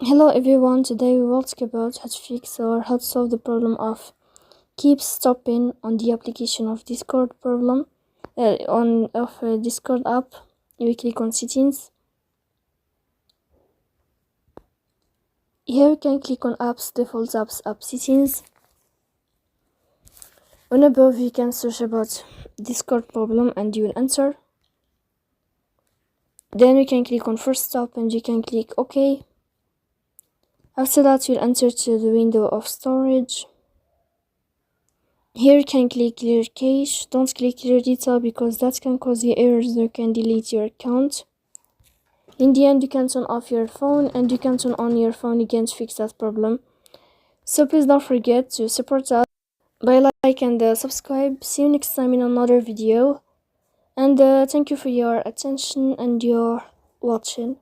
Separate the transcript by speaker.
Speaker 1: Hello everyone, today we will talk about how to fix or how to solve the problem of keep stopping on the application of Discord problem of Discord app. We click on settings. Here you can click on apps, default apps, app settings. On above you can search about Discord problem and you will answer. Then you can click on first stop and you can click OK. After that you'll enter to the window of storage. Here you can click clear cache. Don't click clear data because that can cause you errors that can delete your account. In the end you can turn off your phone and you can turn on your phone again to fix that problem. So please don't forget to support us by like and subscribe. See you next time in another video. And thank you for your attention and your watching.